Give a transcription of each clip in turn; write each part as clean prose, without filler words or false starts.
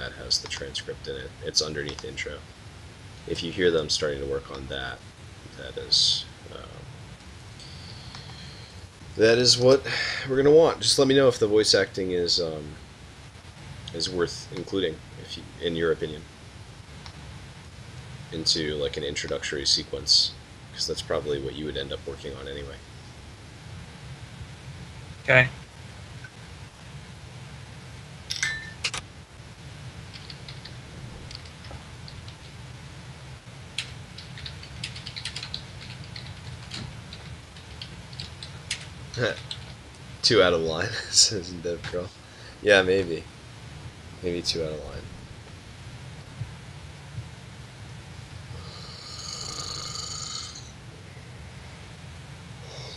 that has the transcript in it. It's underneath intro. If you hear them starting to work on that, that is what we're gonna want. Just let me know if the voice acting is worth including, if you, in your opinion, into like an introductory sequence, because that's probably what you would end up working on anyway. Okay. Two out of line, says Dev Girl. Yeah, maybe. Maybe 2 out of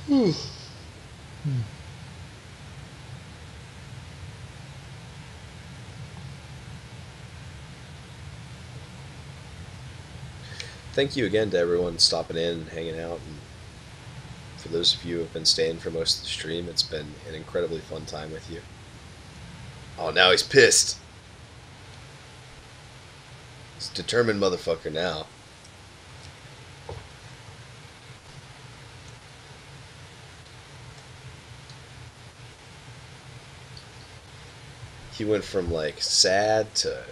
line. Thank you again to everyone stopping in and hanging out, and for those of you who have been staying for most of the stream, it's been an incredibly fun time with you. Oh, now he's pissed. He's a determined motherfucker now. He went from like sad to,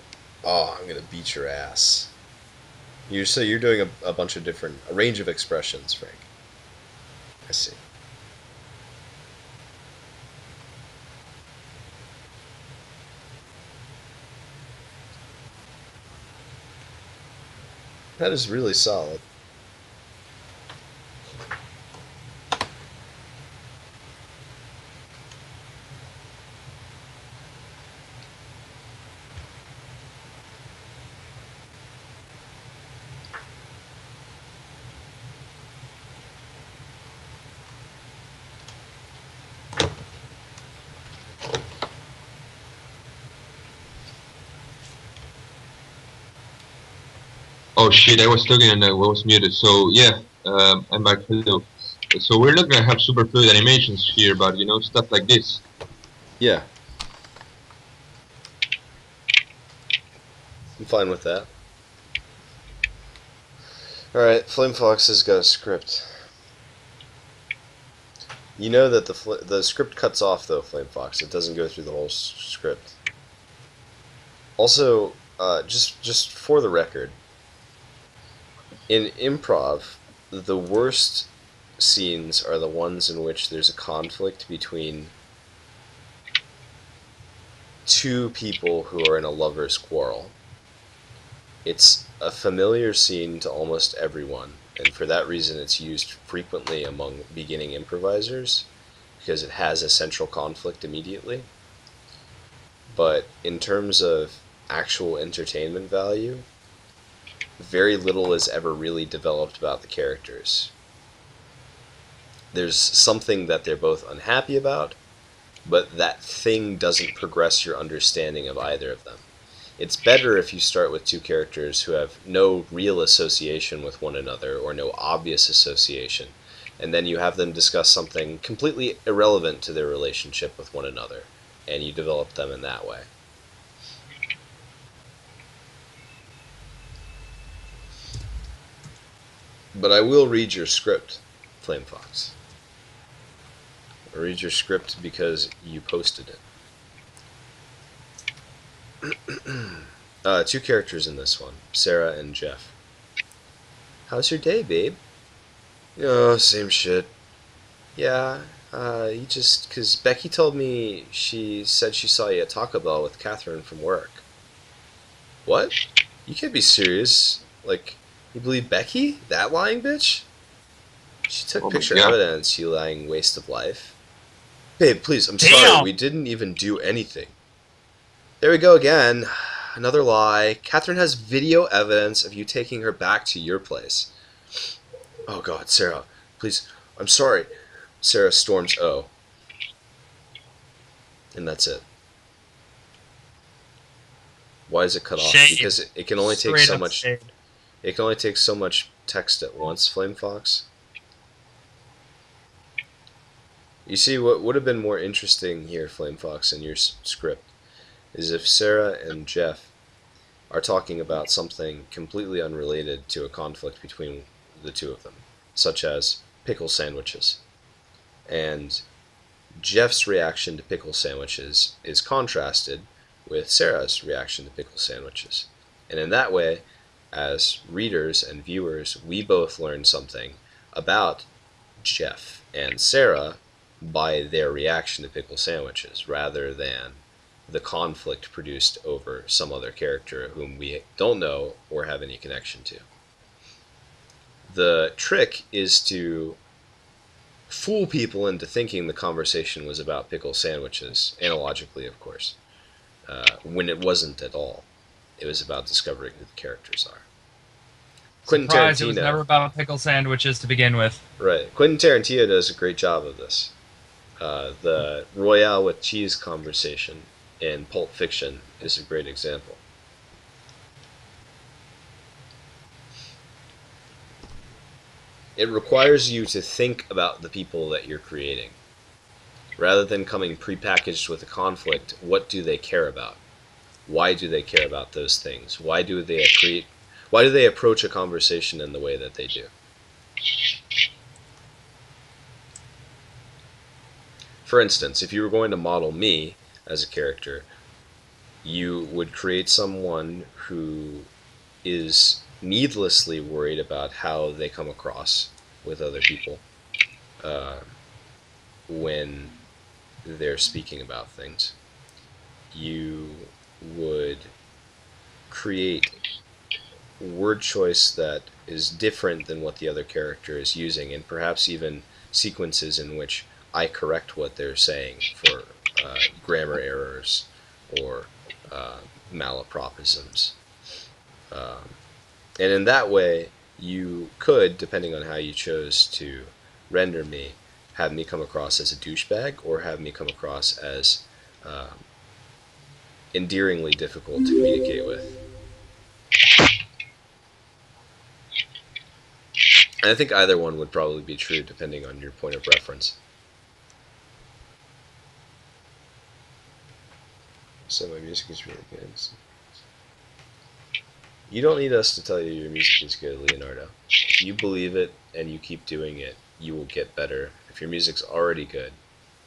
oh, I'm gonna beat your ass. So you're doing a bunch of a range of expressions, Frank. I see. That is really solid. Oh shit, I was talking and I was muted. So yeah, I'm back. Hello. So we're not gonna have super fluid animations here, but you know, stuff like this. Yeah. I'm fine with that. Alright, FlameFoxx has got a script. You know that the script cuts off, though, FlameFoxx. It doesn't go through the whole script. Also, just for the record, in improv, the worst scenes are the ones in which there's a conflict between two people who are in a lover's quarrel. It's a familiar scene to almost everyone, and for that reason it's used frequently among beginning improvisers, because it has a central conflict immediately. But in terms of actual entertainment value, very little is ever really developed about the characters. There's something that they're both unhappy about, but that thing doesn't progress your understanding of either of them. It's better if you start with two characters who have no real association with one another, or no obvious association, and then you have them discuss something completely irrelevant to their relationship with one another, and you develop them in that way. But I will read your script, FlameFoxx. I'll read your script because you posted it. Two characters in this one, Sarah and Jeff. How's your day, babe? Oh, same shit. Yeah, cause Becky told me she said she saw you at Taco Bell with Catherine from work. What? You can't be serious. Like, you believe Becky? That lying bitch? She took picture evidence, you lying waste of life. Babe, please, I'm sorry, we didn't even do anything. There we go again. Another lie. Catherine has video evidence of you taking her back to your place. Oh god, Sarah, please, I'm sorry. Sarah storms O. And that's it. Why is it cut off? Because it can only take so much. It can only take so much text at once, FlameFoxx. You see, what would have been more interesting here, FlameFoxx, in your script, is if Sarah and Jeff are talking about something completely unrelated to a conflict between the two of them, such as pickle sandwiches. And Jeff's reaction to pickle sandwiches is contrasted with Sarah's reaction to pickle sandwiches. And in that way, as readers and viewers, we both learn something about Jeff and Sarah by their reaction to pickle sandwiches, rather than the conflict produced over some other character whom we don't know or have any connection to. The trick is to fool people into thinking the conversation was about pickle sandwiches, analogically, of course, when it wasn't at all. It was about discovering who the characters are. Quentin Surprise, it was Tarantino. never about pickle sandwiches to begin with. Right. Quentin Tarantino does a great job of this. The Royale with cheese conversation in Pulp Fiction is a great example. It requires you to think about the people that you're creating. Rather than coming prepackaged with a conflict, what do they care about? Why do they care about those things? Why do they approach a conversation in the way that they do? For instance, if you were going to model me as a character, you would create someone who is needlessly worried about how they come across with other people when they're speaking about things. You would create word choice that is different than what the other character is using, and perhaps even sequences in which I correct what they're saying for grammar errors or malapropisms. And in that way, you could, depending on how you chose to render me, have me come across as a douchebag or have me come across as endearingly difficult to communicate with. And I think either one would probably be true depending on your point of reference. So my music is really good. You don't need us to tell you your music is good, Leonardo. If you believe it and you keep doing it, you will get better. If your music's already good,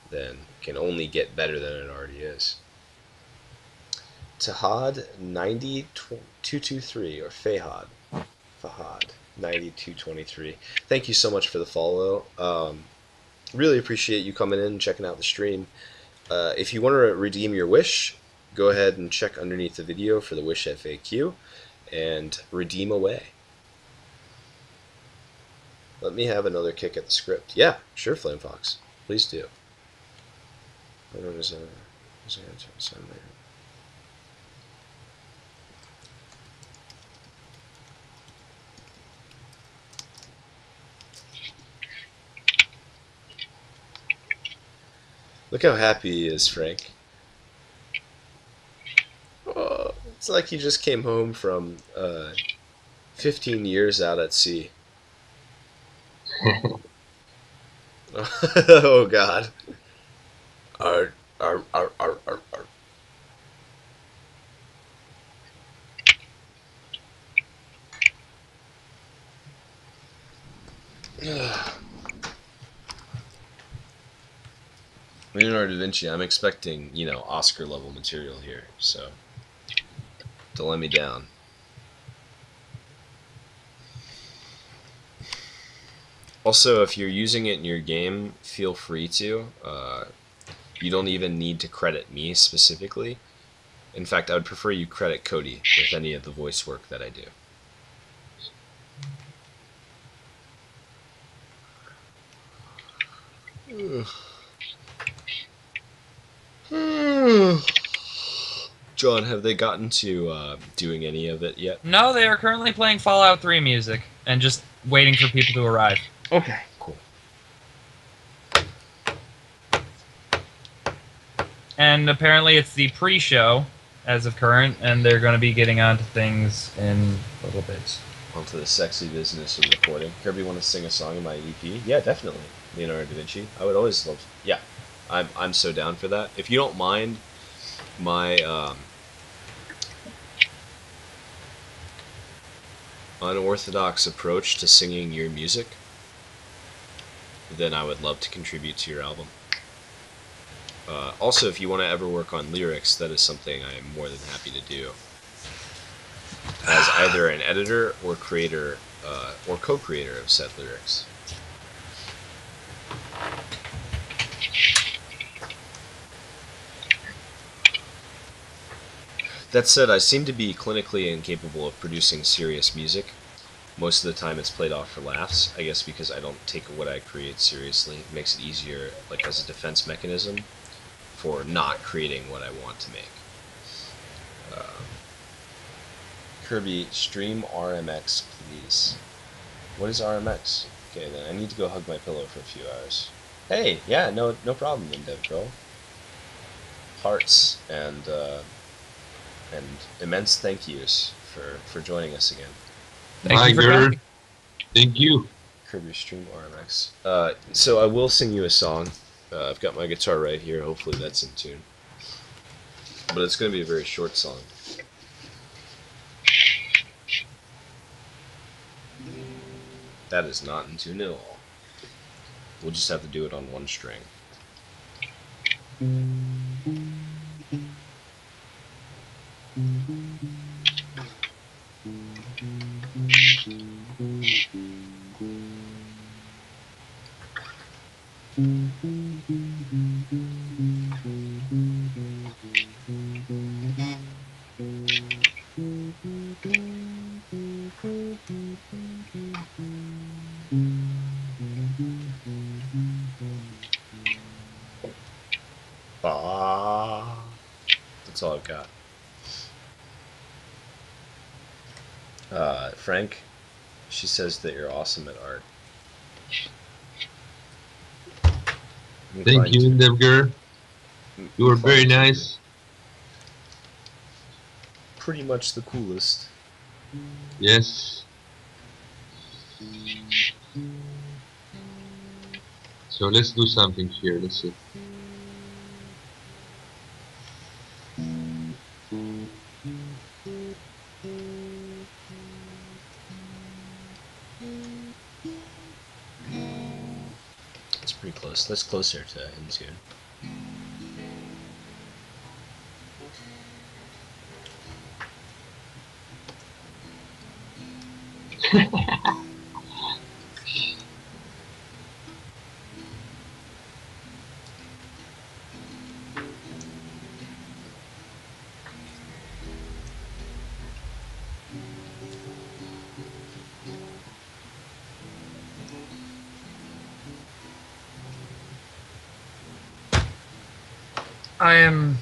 then it can only get better than it already is. Tahad90223 or Fahad9223. Thank you so much for the follow. Really appreciate you coming in and checking out the stream. If you want to redeem your wish, go ahead and check underneath the video for the wish FAQ and redeem away. Let me have another kick at the script. Yeah, sure, FlameFoxx. Please do. Look how happy he is, Frank. Oh, it's like he just came home from 15 years out at sea. Oh God. Arr, arr, arr, arr, arr, arr. Leonardo da Vinci, I'm expecting, Oscar level material here, so don't let me down. Also, if you're using it in your game, feel free to. You don't even need to credit me specifically. In fact, I would prefer you credit Cody with any of the voice work that I do. John, have they gotten to doing any of it yet? No, they are currently playing Fallout 3 music and just waiting for people to arrive. Okay, cool. And apparently it's the pre-show as of current, and they're going to be getting onto things in a little bit. Onto the sexy business of recording. Kirby, want to sing a song in my EP? Yeah, definitely. Leonardo da Vinci. I would always love. Yeah, I'm so down for that. If you don't mind, my unorthodox approach to singing your music, then I would love to contribute to your album. Also, if you want to ever work on lyrics, that is something I am more than happy to do. As either an editor or creator or co-creator of said lyrics. That said, I seem to be clinically incapable of producing serious music. Most of the time it's played off for laughs, I guess because I don't take what I create seriously. It makes it easier, like as a defense mechanism, for not creating what I want to make. Kirby, stream RMX, please. What is RMX? Okay, then I need to go hug my pillow for a few hours. Hey, yeah, no problem, Dev Girl. Hearts and immense thank yous for joining us again. Thank you for coming. Thank you. Kirby stream RMX. So I will sing you a song. I've got my guitar right here. Hopefully that's in tune. But it's going to be a very short song. That is not in tune at all. We'll just have to do it on one string. That's all I've got. Frank, she says that you're awesome at art. Thank you, Devger. You were very nice. Pretty much the coolest. Yes. So let's do something here. Let's see. It's pretty close. That's closer to in tune. I am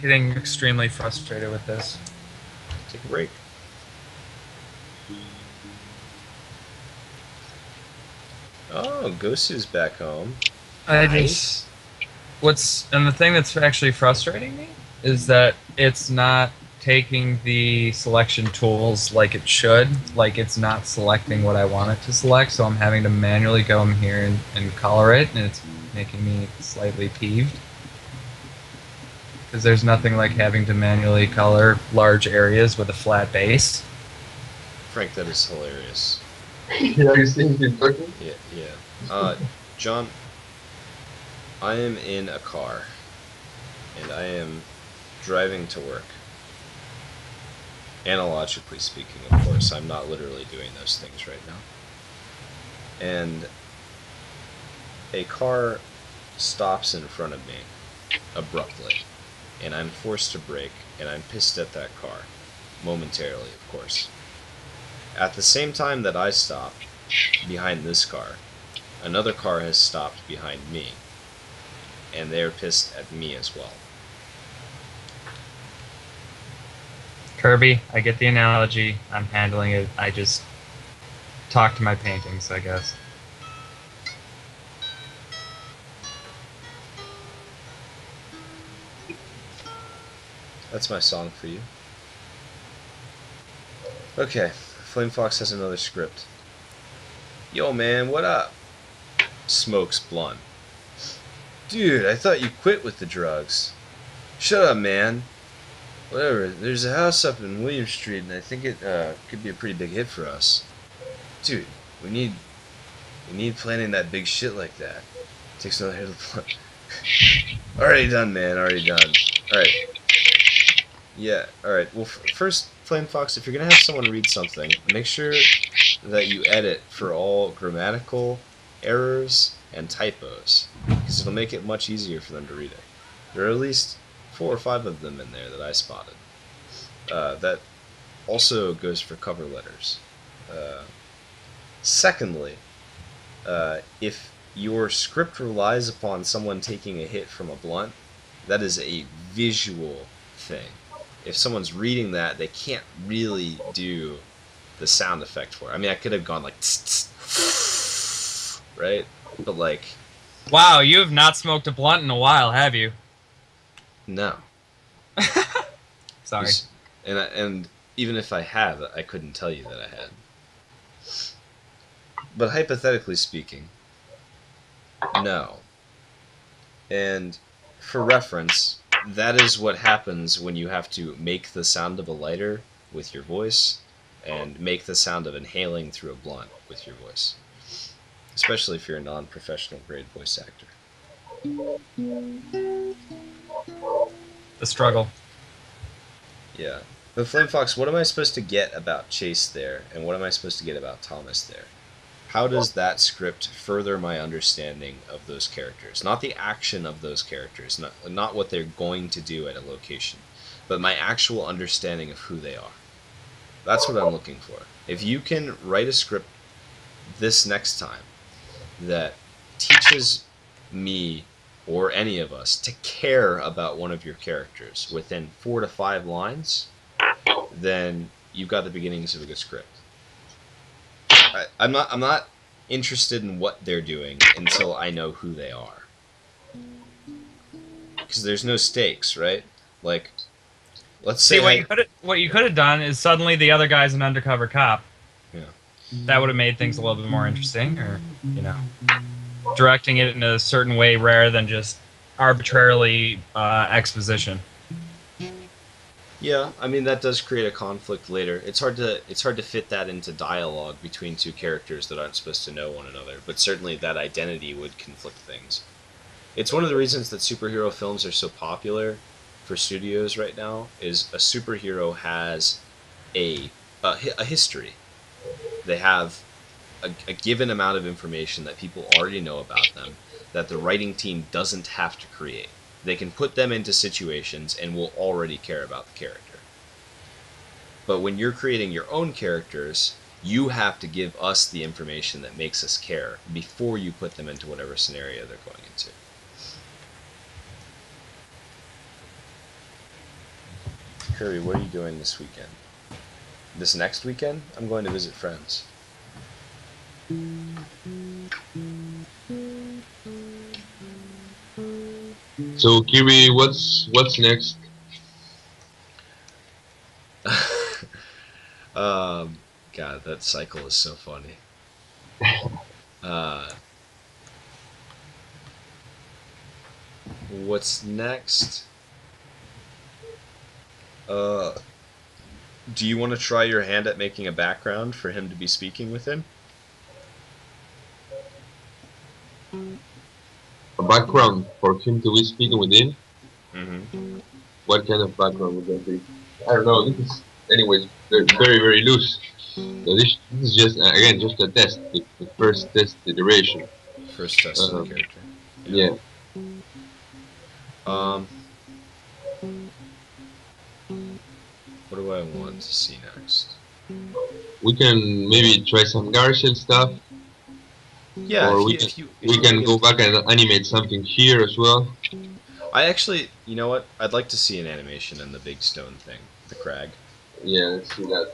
getting extremely frustrated with this. Take a break. Oh, Gosu's back home. Nice. And the thing that's actually frustrating me is that it's not taking the selection tools like it should. Like, it's not selecting what I want it to select, so I'm having to manually go in here and color it, and it's making me slightly peeved. Because there's nothing like having to manually color large areas with a flat base. Frank, that is hilarious. Yeah, you seeing me talking? Yeah. John, I am in a car, and I am driving to work. Analogically speaking, of course. I'm not literally doing those things right now. And a car stops in front of me abruptly, and I'm forced to brake, and I'm pissed at that car. Momentarily, of course. At the same time that I stop behind this car, another car has stopped behind me, and they're pissed at me as well. Kirby, I get the analogy. I'm handling it. I just talk to my paintings, I guess. That's my song for you. Okay, FlameFoxx has another script. Yo man, what up? Smokes blunt. Dude, I thought you quit with the drugs. Shut up, man. Whatever. There's a house up in William Street, and I think it could be a pretty big hit for us. Dude, we need planning that big shit like that. Takes another hit of the plan. Already done, man. Already done. Alright. Yeah, alright. Well, first, FlameFoxx, if you're going to have someone read something, make sure that you edit for all grammatical errors and typos, because it'll make it much easier for them to read it. There are at least 4 or 5 of them in there that I spotted. That also goes for cover letters. Secondly, if your script relies upon someone taking a hit from a blunt, that is a visual thing. If someone's reading that, they can't really do the sound effect for it. I mean, I could have gone like tss, tss, right? But like, Wow, you have not smoked a blunt in a while, have you? no. Sorry. And even if I have, I couldn't tell you that I had. But hypothetically speaking, no. And for reference, that is what happens when you have to make the sound of a lighter with your voice and make the sound of inhaling through a blunt with your voice. Especially if you're a non-professional grade voice actor. The struggle. Yeah. But FlameFoxx, what am I supposed to get about Chase there, and what am I supposed to get about Thomas there? How does that script further my understanding of those characters? Not the action of those characters, not what they're going to do at a location, but my actual understanding of who they are. That's what I'm looking for. If you can write a script this next time that teaches me or any of us to care about one of your characters within 4 to 5 lines, then you've got the beginnings of a good script. I'm not interested in what they're doing until I know who they are. Because there's no stakes, right? Like, let's say what you could have done is suddenly the other guy's an undercover cop. Yeah. That would have made things a little bit more interesting, or directing it in a certain way rather than just arbitrarily exposition. Yeah, I mean that does create a conflict later. It's hard to fit that into dialogue between two characters that aren't supposed to know one another, but certainly that identity would conflict things. It's one of the reasons that superhero films are so popular for studios right now is a superhero has a history. They have a given amount of information that people already know about them that the writing team doesn't have to create. They can put them into situations and will already care about the character. But when you're creating your own characters, you have to give us the information that makes us care before you put them into whatever scenario they're going into. Curry, what are you doing this weekend? This next weekend, I'm going to visit friends. So Kiri, what's next? God, that cycle is so funny. What's next? Do you want to try your hand at making a background for him to be speaking with him? A background for him to be speaking within? Mm-hmm. What kind of background would that be? I don't know. This is, anyways, they're very, very loose. So this is just, again, just a test. The first test iteration. First test of the character. Yeah. What do I want to see next? We can maybe try some Garcel stuff. Yeah, or we can go back and animate something here as well. I actually, you know what? I'd like to see an animation in the big stone thing, the crag. Yeah, let's see that.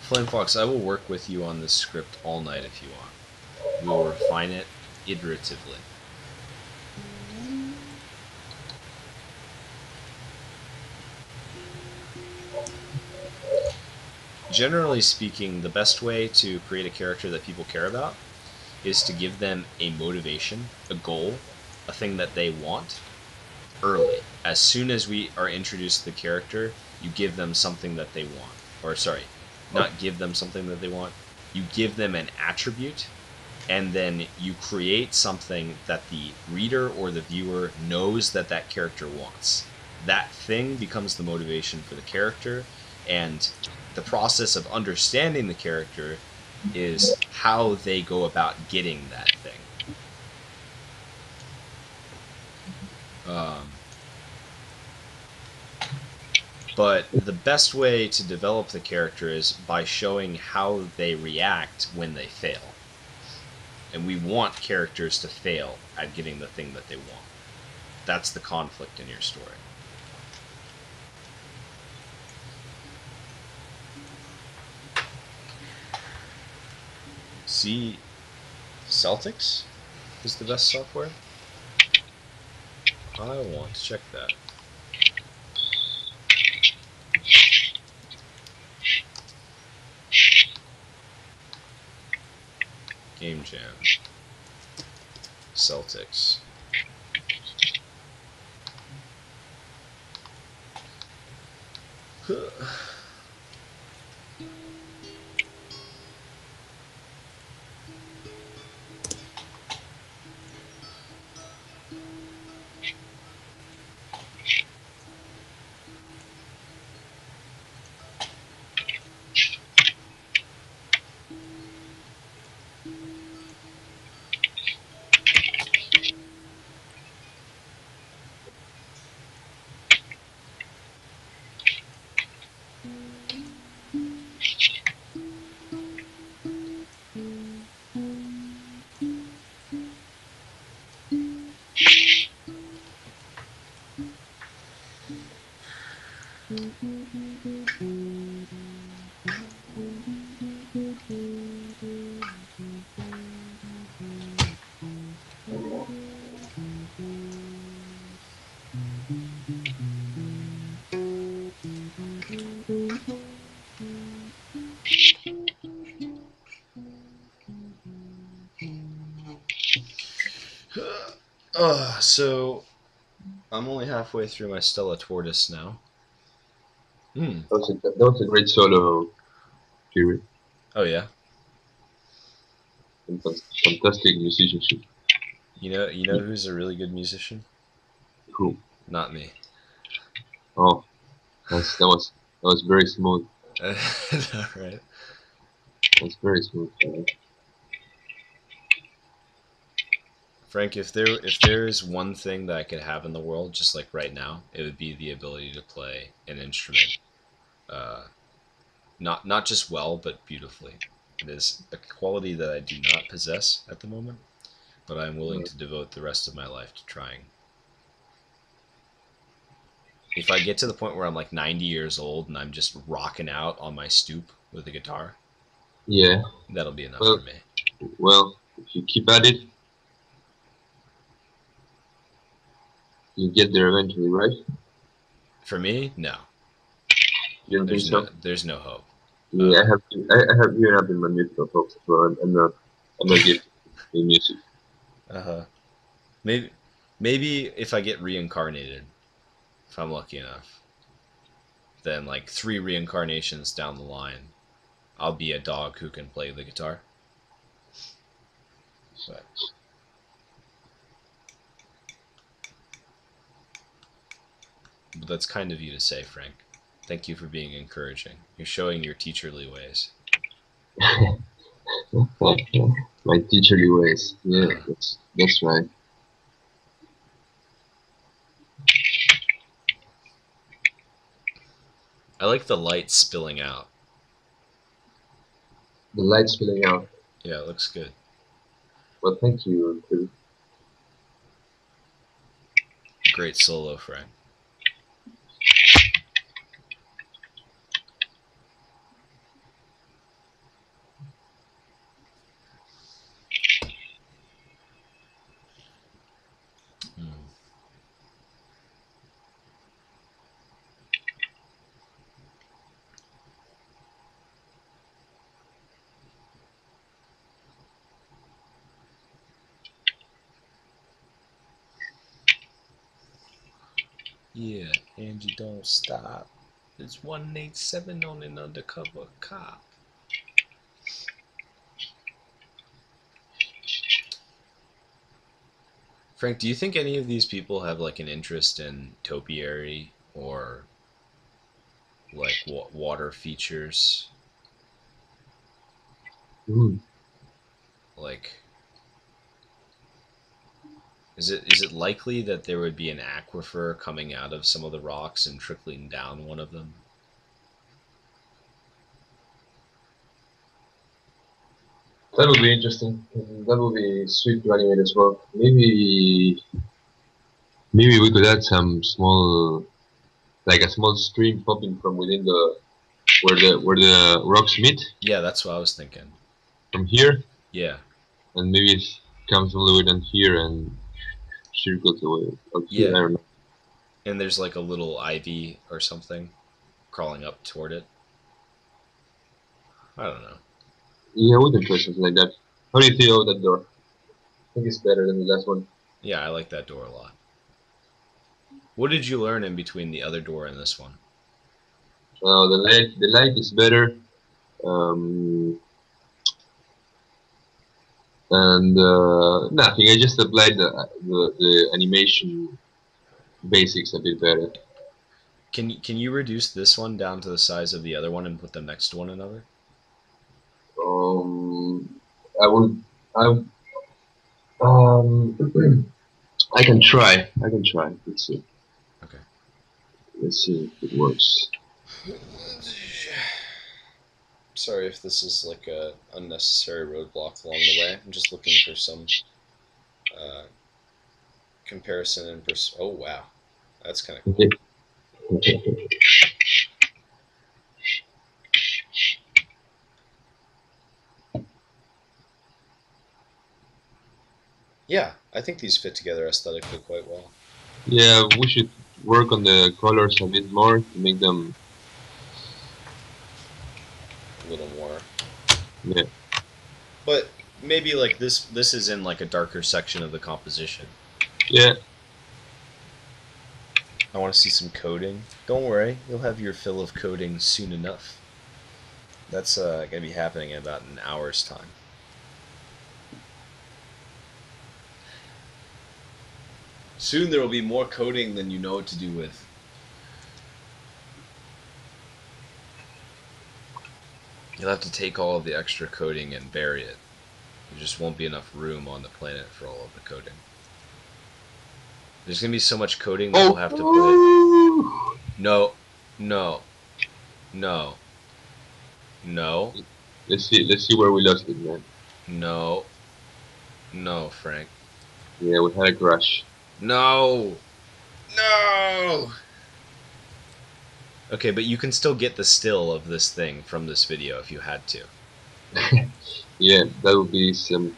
FlameFoxx, I will work with you on this script all night if you want. We will refine it iteratively. generally speaking, the best way to create a character that people care about is to give them a motivation, a goal, a thing that they want early. As soon as we are introduced to the character, you give them something that they want. Or, sorry, not give them something that they want. You give them an attribute, and then you create something that the reader or the viewer knows that that character wants. That thing becomes the motivation for the character, and the process of understanding the character is how they go about getting that thing. But the best way to develop the character is by showing how they react when they fail. And we want characters to fail at getting the thing that they want. That's the conflict in your story. See, Celtics is the best software? I want to check that. Game Jam. Celtics. So I'm only halfway through my Stella Tortoise now. That was a great solo period. Oh yeah. Fantastic musicianship. You know who's a really good musician? Who? Not me. Oh, that was very smooth. Right. That's very smooth. Frank, if there is one thing that I could have in the world, just like right now, it would be the ability to play an instrument, uh, not just well, but beautifully. It is a quality that I do not possess at the moment, but I'm willing to devote the rest of my life to trying. If I get to the point where I'm like 90 years old and I'm just rocking out on my stoop with a guitar, Yeah. that'll be enough for Well, me. well, if you keep at it, you get there eventually, right? For me, no. You don't think so? There's no hope. Yeah, I have given up in my musical hopes as well. I'm not gifted in music. Uh-huh. Maybe if I get reincarnated, if I'm lucky enough, then like 3 reincarnations down the line, I'll be a dog who can play the guitar. But that's kind of you to say, Frank. Thank you for being encouraging. You're showing your teacherly ways. My teacherly ways. Yeah, Uh-huh. that's right. I like the light spilling out. The light spilling out. Yeah, it looks good. Well, thank you. Too. Great solo, Frank. Yeah, and you don't stop. It's 187 on an undercover cop. Frank, do you think any of these people have like an interest in topiary or like water features? Mm. Like, is it likely that there would be an aquifer coming out of some of the rocks and trickling down one of them? That would be interesting. That would be sweet to animate as well. Maybe we could add some small, like a small stream popping from within the where the rocks meet Yeah, that's what I was thinking. from here, Yeah, and maybe it comes all the way down here and circles away up here. I yeah. don't know. And there's like a little ivy or something crawling up toward it. I don't know. Yeah, we can try something like that. How do you feel about that door? I think it's better than the last one. Yeah, I like that door a lot. What did you learn in between the other door and this one? The light is better. Um, and nothing. I just applied the animation basics a bit better. Can you reduce this one down to the size of the other one and put them next to one another? Um, I would. I I can try. I can try. Let's see. Okay. Let's see if it works. Sorry if this is like a unnecessary roadblock along the way. I'm just looking for some uh, comparison and oh wow, that's kind of cool. Okay. Yeah, I think these fit together aesthetically quite well. Yeah, we should work on the colors a bit more to make them. A little more. Yeah. But maybe like this is in like a darker section of the composition. Yeah. I want to see some coding. Don't worry, you'll have your fill of coding soon enough. That's gonna be happening in about an hour's time. Soon there will be more coding than you know what to do with. You'll have to take all of the extra coding and bury it. There just won't be enough room on the planet for all of the coding. There's gonna be so much coding that we'll have to put. No, no, no, no. Let's see where we lost it, man. No, no, Frank. Yeah, we had a crash. No, no. Okay, but you can still get the still of this thing from this video if you had to. Yeah, that would be some